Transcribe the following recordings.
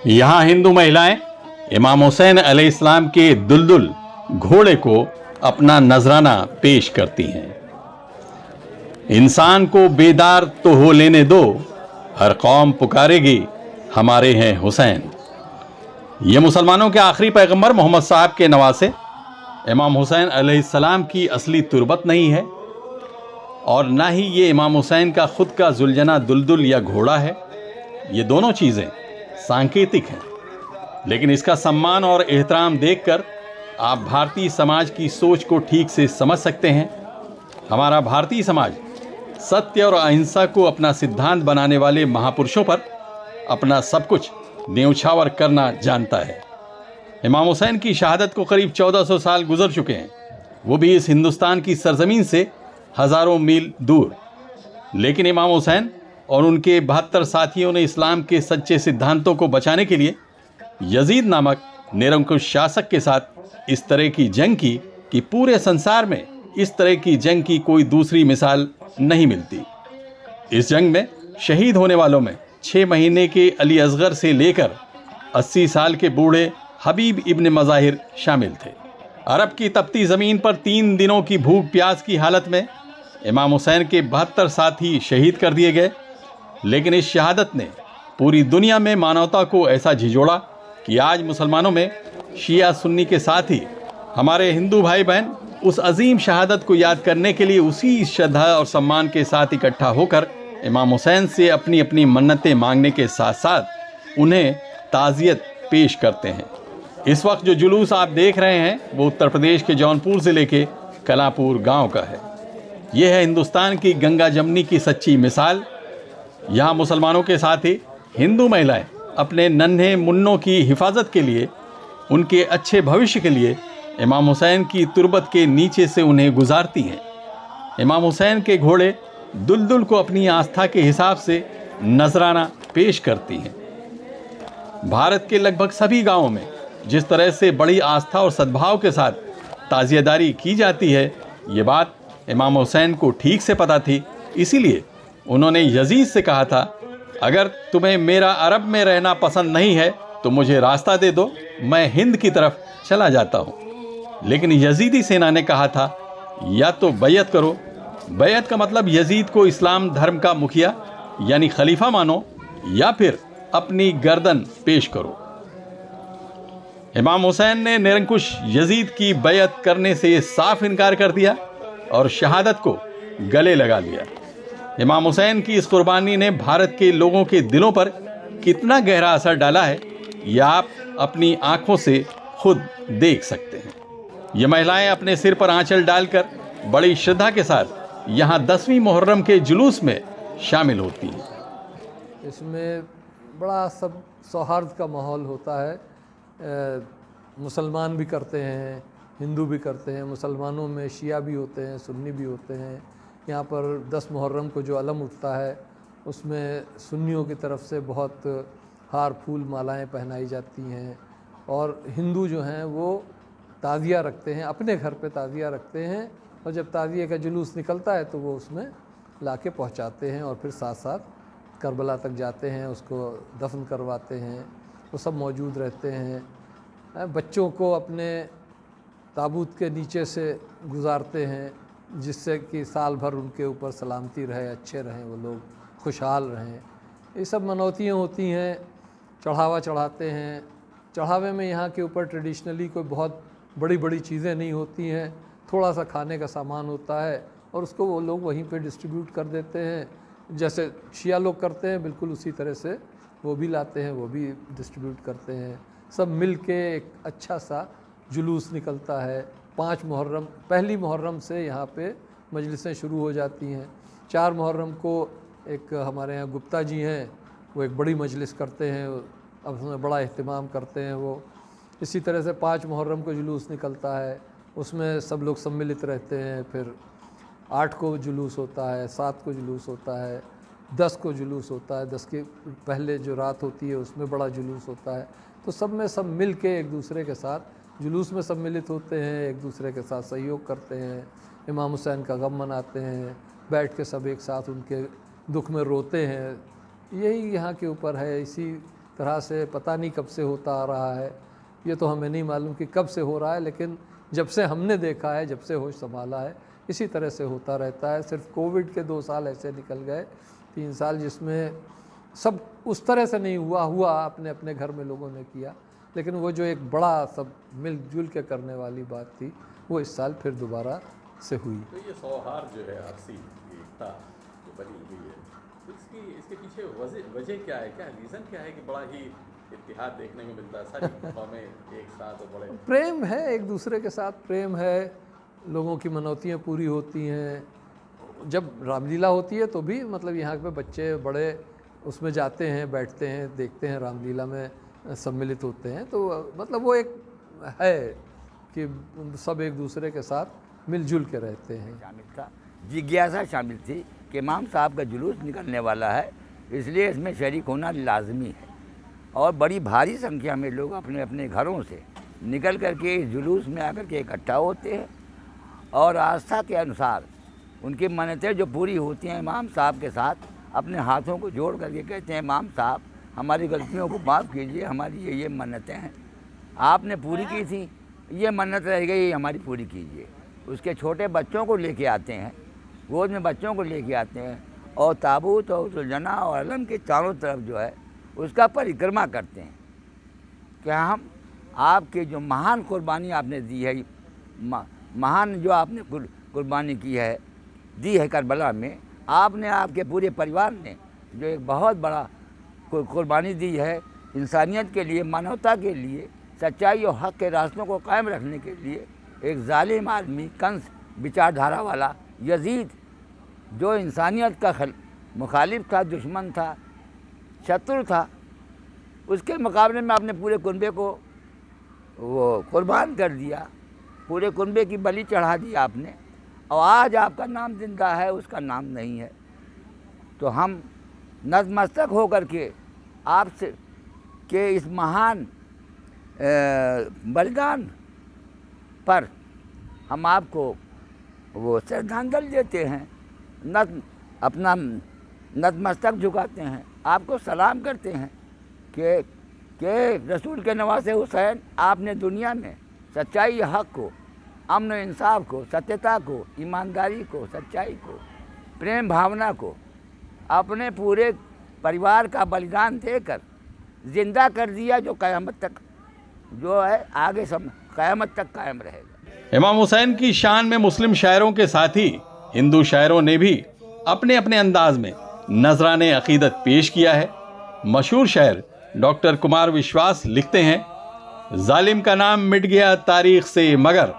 यहाँ हिंदू महिलाएं इमाम हुसैन अलैहिस्सलाम के दुलदुल घोड़े को अपना नजराना पेश करती हैं। इंसान को बेदार तो हो लेने दो, हर कौम पुकारेगी हमारे हैं हुसैन। ये मुसलमानों के आखिरी पैगंबर मोहम्मद साहब के नवासे इमाम हुसैन अलैहिस्सलाम की असली तुर्बत नहीं है, और ना ही ये इमाम हुसैन का खुद का जुलझना दुलदुल या घोड़ा है। ये दोनों चीज़ें सांकेतिक हैं, लेकिन इसका सम्मान और एहतराम देखकर आप भारतीय समाज की सोच को ठीक से समझ सकते हैं। हमारा भारतीय समाज सत्य और अहिंसा को अपना सिद्धांत बनाने वाले महापुरुषों पर अपना सब कुछ न्यौछावर करना जानता है। इमाम हुसैन की शहादत को करीब 1400 साल गुजर चुके हैं, वो भी इस हिंदुस्तान की सरजमीन से हज़ारों मील दूर। लेकिन इमाम हुसैन और उनके 72 साथियों ने इस्लाम के सच्चे सिद्धांतों को बचाने के लिए यजीद नामक निरंकुश शासक के साथ इस तरह की जंग की कि पूरे संसार में इस तरह की जंग की कोई दूसरी मिसाल नहीं मिलती। इस जंग में शहीद होने वालों में 6 महीने के अली असगर से लेकर 80 साल के बूढ़े हबीब इब्न मज़ाहिर शामिल थे। अरब की तपती ज़मीन पर 3 दिनों की भूख प्यास की हालत में इमाम हुसैन के 72 साथी शहीद कर दिए गए। लेकिन इस शहादत ने पूरी दुनिया में मानवता को ऐसा झिझोड़ा कि आज मुसलमानों में शिया सुन्नी के साथ ही हमारे हिंदू भाई बहन उस अजीम शहादत को याद करने के लिए उसी श्रद्धा और सम्मान के साथ इकट्ठा होकर इमाम हुसैन से अपनी अपनी मन्नतें मांगने के साथ साथ उन्हें ताज़ियत पेश करते हैं। इस वक्त जो जुलूस आप देख रहे हैं वो उत्तर प्रदेश के जौनपुर ज़िले के कलापुर गांव का है। यह है हिंदुस्तान की गंगा जमनी की सच्ची मिसाल। यहाँ मुसलमानों के साथ ही हिंदू महिलाएं अपने नन्हे मुन्नों की हिफाजत के लिए, उनके अच्छे भविष्य के लिए इमाम हुसैन की तुर्बत के नीचे से उन्हें गुजारती हैं। इमाम हुसैन के घोड़े दुलदुल को अपनी आस्था के हिसाब से नजराना पेश करती हैं। भारत के लगभग सभी गांवों में जिस तरह से बड़ी आस्था और सद्भाव के साथ ताज़ियेदारी की जाती है, ये बात इमाम हुसैन को ठीक से पता थी। इसीलिए उन्होंने यजीद से कहा था, अगर तुम्हें मेरा अरब में रहना पसंद नहीं है तो मुझे रास्ता दे दो, मैं हिंद की तरफ चला जाता हूँ। लेकिन यजीदी सेना ने कहा था, या तो बैयत करो। बैयत का मतलब यजीद को इस्लाम धर्म का मुखिया यानी खलीफा मानो, या फिर अपनी गर्दन पेश करो। इमाम हुसैन ने निरंकुश यजीद की बैयत करने से साफ इनकार कर दिया और शहादत को गले लगा लिया। इमाम हुसैन की इस कुर्बानी ने भारत के लोगों के दिलों पर कितना गहरा असर डाला है, यह आप अपनी आंखों से खुद देख सकते हैं। ये महिलाएं अपने सिर पर आंचल डालकर बड़ी श्रद्धा के साथ यहाँ 10वीं मुहर्रम के जुलूस में शामिल होती हैं। इसमें बड़ा सब सौहार्द का माहौल होता है। मुसलमान भी करते हैं, हिंदू भी करते हैं। मुसलमानों में शिया भी होते हैं, सुन्नी भी होते हैं। यहाँ पर 10 मुहर्रम को जो अलम उठता है उसमें सुन्नियों की तरफ से बहुत हार फूल मालाएं पहनाई जाती हैं, और हिंदू जो हैं वो ताज़िया रखते हैं, अपने घर पे ताज़िया रखते हैं, और जब ताज़िए का जुलूस निकलता है तो वो उसमें लाके पहुँचाते हैं और फिर साथ साथ करबला तक जाते हैं, उसको दफन करवाते हैं। वो सब मौजूद रहते हैं। बच्चों को अपने ताबूत के नीचे से गुजारते हैं, जिससे कि साल भर उनके ऊपर सलामती रहे, अच्छे रहें, वो लोग खुशहाल रहें। ये सब मनौतियाँ होती हैं। चढ़ावा चढ़ाते हैं। चढ़ावे में यहाँ के ऊपर ट्रेडिशनली कोई बहुत बड़ी बड़ी चीज़ें नहीं होती हैं, थोड़ा सा खाने का सामान होता है और उसको वो लोग वहीं पे डिस्ट्रीब्यूट कर देते हैं। जैसे शिया लोग करते हैं बिल्कुल उसी तरह से वो भी लाते हैं, वो भी डिस्ट्रीब्यूट करते हैं। सब मिल के एक अच्छा सा जुलूस निकलता है। 5 मुहर्रम, पहली मुहर्रम से यहाँ पे मजलिसें शुरू हो जाती हैं। 4 मुहर्रम को एक हमारे यहाँ गुप्ता जी हैं, वो एक बड़ी मजलिस करते हैं, अब उसमें बड़ा अहतमाम करते हैं वो। इसी तरह से 5 मुहर्रम को जुलूस निकलता है, उसमें सब लोग सम्मिलित रहते हैं। फिर 8 को जुलूस होता है, 7 को जुलूस होता है, 10 को जुलूस होता है। 10 के पहले जो रात होती है उसमें बड़ा जुलूस होता है। तो सब में सब मिल के एक दूसरे के साथ जुलूस में सम्मिलित होते हैं, एक दूसरे के साथ सहयोग करते हैं, इमाम हुसैन का गम मनाते हैं, बैठ के सब एक साथ उनके दुख में रोते हैं। यही यहाँ के ऊपर है। इसी तरह से पता नहीं कब से होता आ रहा है। ये तो हमें नहीं मालूम कि कब से हो रहा है, लेकिन जब से हमने देखा है, जब से होश संभाला है, इसी तरह से होता रहता है। सिर्फ कोविड के 2 साल ऐसे निकल गए, 3 साल, जिसमें सब उस तरह से नहीं हुआ अपने अपने घर में लोगों ने किया, लेकिन वो जो एक बड़ा सब मिलजुल के करने वाली बात थी, वो इस साल फिर दोबारा से हुई। तो ये सौहार्द जो है, आपसी एकता जो बनी हुई है, तो इसके पीछे वजह क्या है, क्या रीज़न क्या है कि बड़ा ही इत्तेहाद देखने को मिलता है, सारी कौमें एक साथ और बड़े प्रेम है, एक दूसरे के साथ प्रेम है, लोगों की मनौतियाँ पूरी होती हैं। जब रामलीला होती है तो भी मतलब यहाँ पे बच्चे बड़े उसमें जाते हैं, बैठते हैं, देखते हैं, रामलीला में सम्मिलित होते हैं। तो मतलब वो एक है कि सब एक दूसरे के साथ मिलजुल के रहते हैं। शामिल था, जिज्ञासा शामिल थी कि इमाम साहब का जुलूस निकलने वाला है, इसलिए इसमें शरीक होना लाजमी है। और बड़ी भारी संख्या में लोग अपने अपने घरों से निकल करके इस जुलूस में आकर के इकट्ठा होते हैं और आस्था के अनुसार उनकी मन्नतें जो पूरी होती हैं इमाम साहब के साथ, अपने हाथों को जोड़ करके कहते हैं, इमाम साहब हमारी गलतियों को माफ़ कीजिए, हमारी ये मन्नतें हैं, आपने पूरी की थी, ये मन्नत रह गई, हमारी पूरी कीजिए। उसके छोटे बच्चों को लेके आते हैं, गोद में बच्चों को लेके आते हैं और ताबूत और सुलझना और अलम के चारों तरफ जो है उसका परिक्रमा करते हैं कि हम आपके जो महान कुर्बानी आपने दी है, महान जो आपने कुर्बानी की है, दी है करबला में, आपने आपके पूरे परिवार ने जो एक बहुत बड़ा कुर्बानी दी है इंसानियत के लिए, मानवता के लिए, सच्चाई और हक़ के रास्तों को कायम रखने के लिए। एक जालिम आदमी, कंस विचारधारा वाला यजीद, जो इंसानियत का मुखालिफ था, दुश्मन था, शत्रु था, उसके मुकाबले में आपने पूरे कुनबे को वो कुर्बान कर दिया, पूरे कुनबे की बलि चढ़ा दी आपने, और आज आपका नाम जिंदा है, उसका नाम नहीं है। तो हम नतमस्तक होकर के आपसे के इस महान बलिदान पर हम आपको वो श्रद्धांजलि देते हैं, अपना नतमस्तक झुकाते हैं, आपको सलाम करते हैं कि रसूल के नवासे हुसैन, आपने दुनिया में सच्चाई हक़ को, अमन व इंसाफ को, सत्यता को, ईमानदारी को, सच्चाई को, प्रेम भावना को अपने पूरे परिवार का बलिदान देकर ज़िंदा कर दिया, जो क़यामत तक जो है आगे सब क़यामत तक कायम रहेगा। इमाम हुसैन की शान में मुस्लिम शायरों के साथ ही हिंदू शायरों ने भी अपने अपने अंदाज में नजराने अकीदत पेश किया है। मशहूर शायर डॉक्टर कुमार विश्वास लिखते हैं, जालिम का नाम मिट गया तारीख से, मगर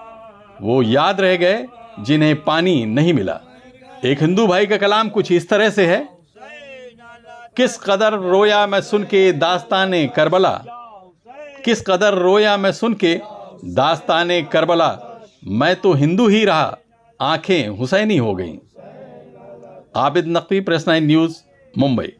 वो याद रह गए जिन्हें पानी नहीं मिला। एक हिंदू भाई का कलाम कुछ इस तरह से है, किस कदर रोया मैं सुन के दास्ताने करबला, किस कदर रोया मैं सुन के दास्ताने करबला, मैं तो हिंदू ही रहा, आंखें हुसैनी हो गईं। Abid Naqvi, press 9 news, Mumbai.